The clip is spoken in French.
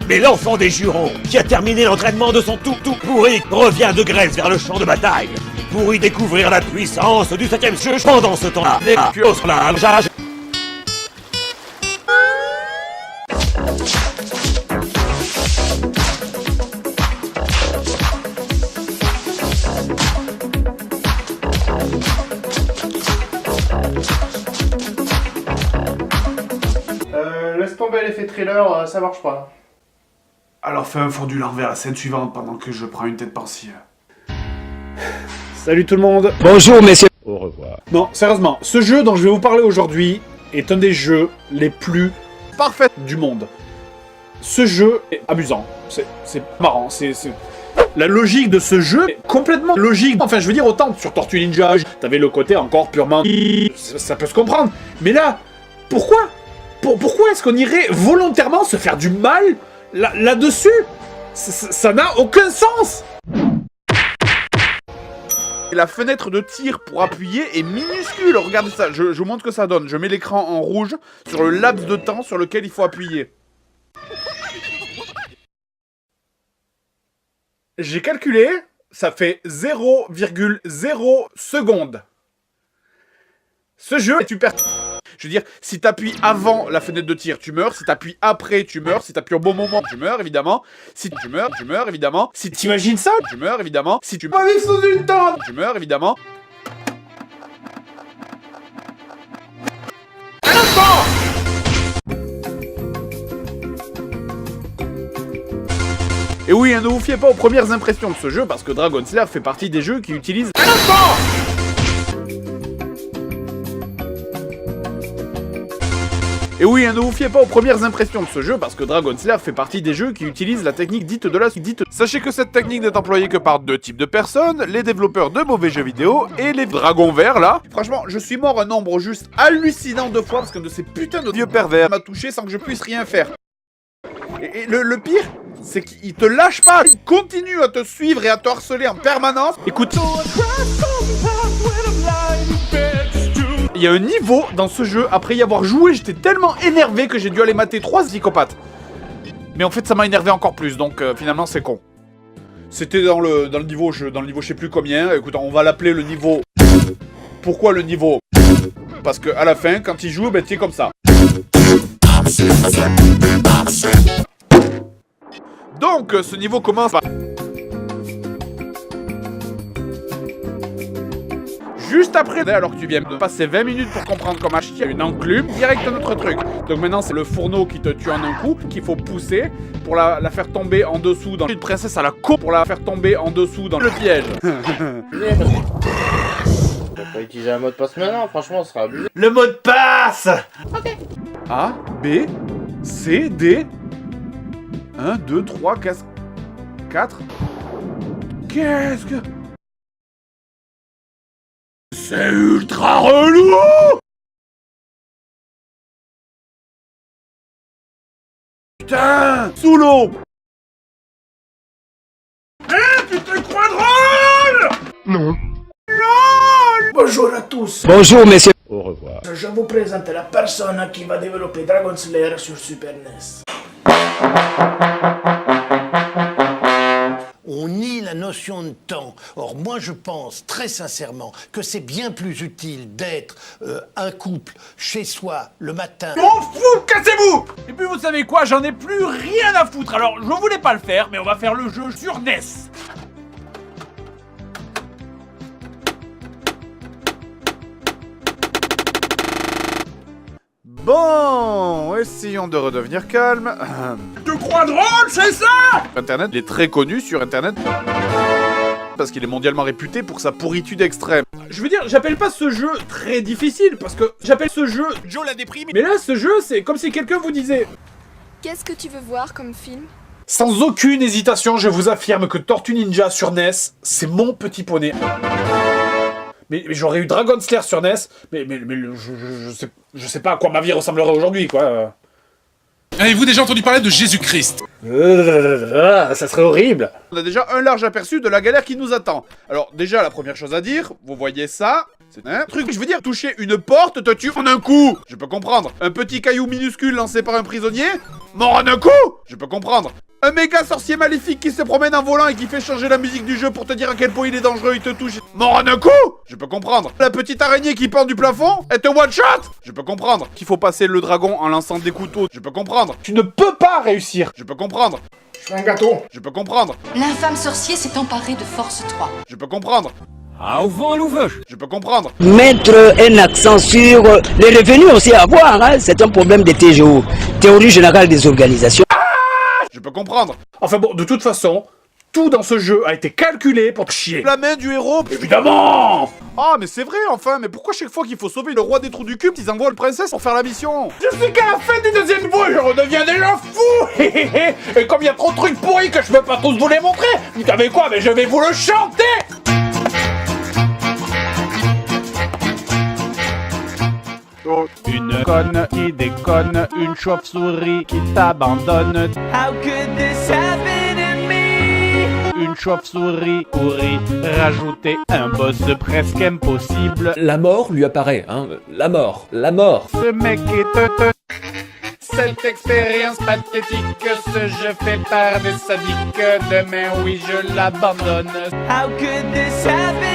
Mais l'enfant des jurons, qui a terminé l'entraînement de son tout pourri, revient de Grèce vers le champ de bataille pour y découvrir la puissance du 7ème jeu. Pendant ce temps-là, les pios là, Laisse tomber l'effet thriller, ça marche pas. Alors fais un fondu vers la scène suivante pendant que je prends une tête pensive. Salut tout le monde. Bonjour messieurs. Au revoir. Non, sérieusement, ce jeu dont je vais vous parler aujourd'hui est un des jeux les plus parfaits du monde. Ce jeu est amusant, c'est marrant, c'est... La logique de ce jeu est complètement logique. Enfin, je veux dire, autant sur Tortue Ninja, t'avais le côté encore purement... Ça peut se comprendre. Mais là, pourquoi Pourquoi est-ce qu'on irait volontairement se faire du mal là-dessus? Ça n'a aucun sens. La fenêtre de tir pour appuyer est minuscule. Regardez ça, je vous montre ce que ça donne. Je mets l'écran en rouge sur le laps de temps sur lequel il faut appuyer. J'ai calculé, ça fait 0,0 secondes. Ce jeu, tu perds... Je veux dire, si t'appuies avant la fenêtre de tir, tu meurs. Si t'appuies après, tu meurs. Si t'appuies au bon moment, tu meurs, évidemment. Si tu meurs, évidemment. Si T'imagines ça? tu meurs, évidemment. Si tu meurs sous une tente, tu meurs, évidemment. Et oui, ne vous fiez pas aux premières impressions de ce jeu, parce que Dragon Slayer fait partie des jeux qui utilisent... Et oui, ne vous fiez pas aux premières impressions de ce jeu, parce que Dragon Slayer fait partie des jeux qui utilisent la technique dite de la... Sachez que cette technique n'est employée que par deux types de personnes, les développeurs de mauvais jeux vidéo et les dragons verts, là. Franchement, je suis mort un nombre juste hallucinant de fois, parce qu'un de ces putains de vieux pervers m'a touché sans que je puisse rien faire. Et le pire, c'est qu'il te lâche pas, il continue à te suivre et à te harceler en permanence. Écoute... Il y a un niveau dans ce jeu, après y avoir joué, j'étais tellement énervé que j'ai dû aller mater 3 psychopathes. Mais en fait, ça m'a énervé encore plus, donc finalement, c'est con. C'était dans le niveau je sais plus combien. Écoute, on va l'appeler le niveau... Pourquoi le niveau? Parce que à la fin, quand il joue, ben, tu es comme ça. Donc, ce niveau commence par... Juste après, alors que tu viens de passer 20 minutes pour comprendre comment acheter une enclume, direct un autre truc. Donc maintenant, c'est le fourneau qui te tue en un coup, qu'il faut pousser pour la faire tomber en dessous dans une princesse à la coupe, pour la faire tomber en dessous dans le piège. On va pas utiliser un mot de passe maintenant, franchement, ce sera abusé. Le mot de passe. A, B, C, D. 1, 2, 3, 4. Qu'est-ce que... C'est ultra relou! Putain! Sous l'eau! Tu te crois drôle? Non. Bonjour à tous, Bonjour messieurs. Au revoir. je vous présente la personne qui va développer Dragon Slayer sur Super NES. On nie la notion de temps. Or, moi, je pense très sincèrement que c'est bien plus utile d'être un couple chez soi le matin. M'en fous, cassez-vous! Et puis vous savez quoi, j'en ai plus rien à foutre. Alors, je voulais pas le faire, mais on va faire le jeu sur NES. Bon, essayons de redevenir calme. Tu crois drôle, c'est ça? Internet, il est très connu sur Internet parce qu'il est mondialement réputé pour sa pourritude extrême. Je veux dire, j'appelle pas ce jeu très difficile, parce que j'appelle ce jeu... Joe la déprime. Mais là, ce jeu, c'est comme si quelqu'un vous disait... Qu'est-ce que tu veux voir comme film? Sans aucune hésitation, je vous affirme que Tortue Ninja sur NES, c'est mon petit poney. Mais j'aurais eu Dragon Slayer sur NES, mais je sais pas à quoi ma vie ressemblerait aujourd'hui, quoi. Avez-vous déjà entendu parler de Jésus-Christ? Ça serait horrible. On a déjà un large aperçu de la galère qui nous attend. Alors déjà, la première chose à dire, vous voyez ça, C'est un truc, je veux dire, toucher une porte te tue en un coup. Je peux comprendre. Un petit caillou minuscule lancé par un prisonnier, mort en un coup. Je peux comprendre. Un méga sorcier maléfique qui se promène en volant et qui fait changer la musique du jeu pour te dire à quel point il est dangereux, il te touche, mort en un coup. Je peux comprendre. La petite araignée qui pend du plafond, elle te one shot. Je peux comprendre. Qu'il faut passer le dragon en lançant des couteaux. Je peux comprendre. Tu ne peux pas réussir. Je peux comprendre. Je fais un gâteau. Je peux comprendre. L'infâme sorcier s'est emparé de Force 3. Je peux comprendre. Au vent louveuse. Je peux comprendre. Mettre un accent sur les revenus aussi à avoir, hein, c'est un problème de TGO, théorie générale des organisations. Je peux comprendre. Enfin bon, de toute façon, tout dans ce jeu a été calculé pour te chier. La main du héros. Évidemment. Ah, mais c'est vrai, enfin, mais pourquoi chaque fois qu'il faut sauver le roi des trous du cube, ils envoient le princesse pour faire la mission? Je sais qu'à la fin du deuxième niveau, je redeviens déjà fou. Et comme il y a trop de trucs pourris que je peux pas tous vous les montrer, vous savez quoi, mais je vais vous le chanter. Une conne qui déconne, une chauve-souris qui t'abandonne. How could this happen to me? Une chauve-souris pourrie, rajouter un boss presque impossible. La mort lui apparaît, hein, la mort. Ce mec est cette expérience pathétique, ce jeu fait par des sadiques. Demain, oui, je l'abandonne. How could this happen?